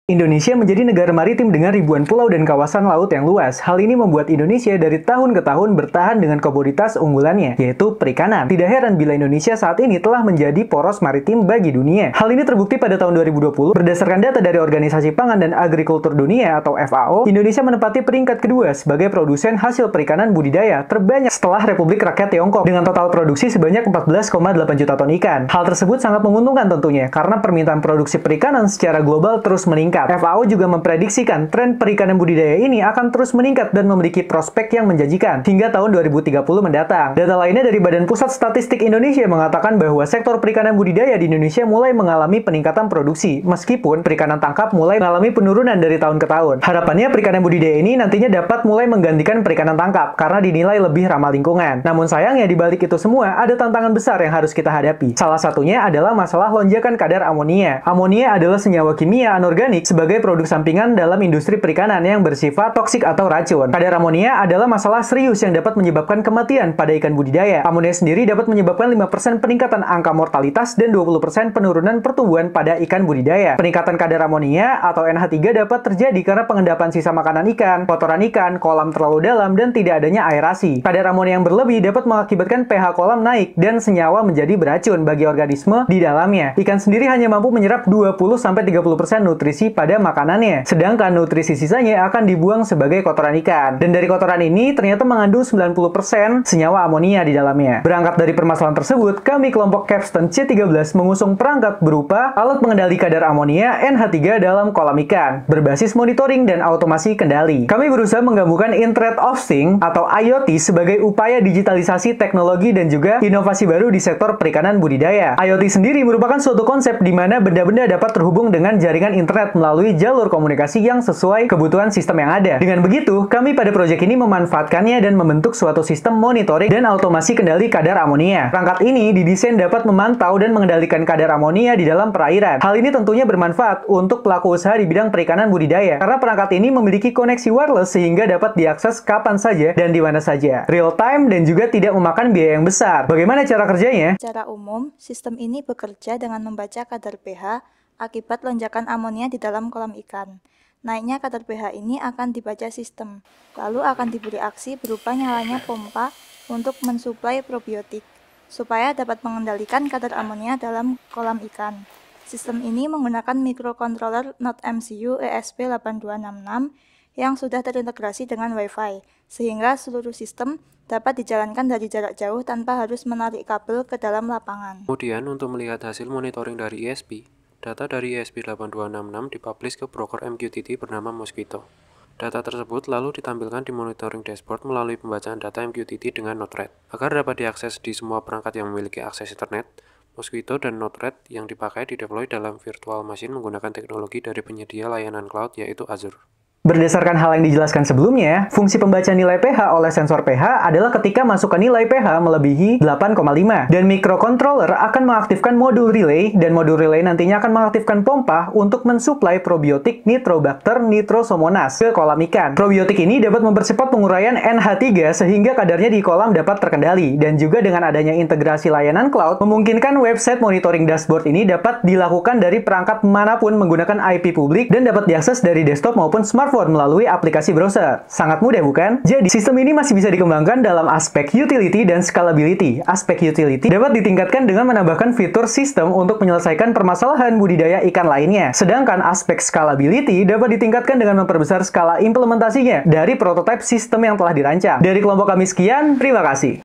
Indonesia menjadi negara maritim dengan ribuan pulau dan kawasan laut yang luas. Hal ini membuat Indonesia dari tahun ke tahun bertahan dengan komoditas unggulannya, yaitu perikanan. Tidak heran bila Indonesia saat ini telah menjadi poros maritim bagi dunia. Hal ini terbukti pada tahun 2020, berdasarkan data dari Organisasi Pangan dan Agrikultur Dunia atau FAO, Indonesia menempati peringkat kedua sebagai produsen hasil perikanan budidaya terbanyak setelah Republik Rakyat Tiongkok, dengan total produksi sebanyak 14,8 juta ton ikan. Hal tersebut sangat menguntungkan tentunya, karena permintaan produksi perikanan secara global terus meningkat. FAO juga memprediksikan tren perikanan budidaya ini akan terus meningkat dan memiliki prospek yang menjanjikan hingga tahun 2030 mendatang. Data lainnya dari Badan Pusat Statistik Indonesia mengatakan bahwa sektor perikanan budidaya di Indonesia mulai mengalami peningkatan produksi, meskipun perikanan tangkap mulai mengalami penurunan dari tahun ke tahun. Harapannya perikanan budidaya ini nantinya dapat mulai menggantikan perikanan tangkap karena dinilai lebih ramah lingkungan. Namun sayangnya di balik itu semua ada tantangan besar yang harus kita hadapi. Salah satunya adalah masalah lonjakan kadar amonia. Amonia adalah senyawa kimia anorganik sebagai produk sampingan dalam industri perikanan yang bersifat toksik atau racun. Kadar amonia adalah masalah serius yang dapat menyebabkan kematian pada ikan budidaya. Amonia sendiri dapat menyebabkan 5% peningkatan angka mortalitas dan 20% penurunan pertumbuhan pada ikan budidaya. Peningkatan kadar amonia atau NH3 dapat terjadi karena pengendapan sisa makanan ikan, kotoran ikan, kolam terlalu dalam, dan tidak adanya aerasi. Kadar amonia yang berlebih dapat mengakibatkan pH kolam naik dan senyawa menjadi beracun bagi organisme di dalamnya. Ikan sendiri hanya mampu menyerap 20-30% nutrisi pada makanannya, sedangkan nutrisi sisanya akan dibuang sebagai kotoran ikan. Dan dari kotoran ini ternyata mengandung 90% senyawa amonia di dalamnya. Berangkat dari permasalahan tersebut, kami kelompok Capstan C13 mengusung perangkat berupa alat pengendali kadar amonia NH3 dalam kolam ikan, berbasis monitoring dan automasi kendali. Kami berusaha menggabungkan Internet of Things atau IoT sebagai upaya digitalisasi teknologi dan juga inovasi baru di sektor perikanan budidaya. IoT sendiri merupakan suatu konsep di mana benda-benda dapat terhubung dengan jaringan internet melalui jalur komunikasi yang sesuai kebutuhan sistem yang ada. Dengan begitu, kami pada proyek ini memanfaatkannya dan membentuk suatu sistem monitoring dan automasi kendali kadar amonia. Perangkat ini didesain dapat memantau dan mengendalikan kadar amonia di dalam perairan. Hal ini tentunya bermanfaat untuk pelaku usaha di bidang perikanan budidaya, karena perangkat ini memiliki koneksi wireless sehingga dapat diakses kapan saja dan di mana saja, real time, dan juga tidak memakan biaya yang besar. Bagaimana cara kerjanya? Secara umum, sistem ini bekerja dengan membaca kadar pH akibat lonjakan amonia di dalam kolam ikan. Naiknya kadar pH ini akan dibaca sistem, lalu akan diberi aksi berupa nyalanya pompa untuk mensuplai probiotik, supaya dapat mengendalikan kadar amonia dalam kolam ikan. Sistem ini menggunakan microcontroller Node MCU ESP8266 yang sudah terintegrasi dengan Wi-Fi, sehingga seluruh sistem dapat dijalankan dari jarak jauh tanpa harus menarik kabel ke dalam lapangan. Kemudian untuk melihat hasil monitoring dari ESP, data dari ESP8266 dipublish ke broker MQTT bernama Mosquito. Data tersebut lalu ditampilkan di monitoring dashboard melalui pembacaan data MQTT dengan Node-RED. Agar dapat diakses di semua perangkat yang memiliki akses internet, Mosquito dan Node-RED yang dipakai dideploy dalam virtual machine menggunakan teknologi dari penyedia layanan cloud yaitu Azure. Berdasarkan hal yang dijelaskan sebelumnya, fungsi pembaca nilai pH oleh sensor pH adalah ketika masukkan nilai pH melebihi 8,5, dan microcontroller akan mengaktifkan modul relay, dan modul relay nantinya akan mengaktifkan pompa untuk mensuplai probiotik Nitrobacter nitrosomonas ke kolam ikan. Probiotik ini dapat mempercepat penguraian NH3 sehingga kadarnya di kolam dapat terkendali, dan juga dengan adanya integrasi layanan cloud, memungkinkan website monitoring dashboard ini dapat dilakukan dari perangkat manapun menggunakan IP publik dan dapat diakses dari desktop maupun smartphone melalui aplikasi browser. Sangat mudah bukan? Jadi, sistem ini masih bisa dikembangkan dalam aspek utility dan scalability. Aspek utility dapat ditingkatkan dengan menambahkan fitur sistem untuk menyelesaikan permasalahan budidaya ikan lainnya. Sedangkan aspek scalability dapat ditingkatkan dengan memperbesar skala implementasinya dari prototipe sistem yang telah dirancang. Dari kelompok kami sekian, terima kasih.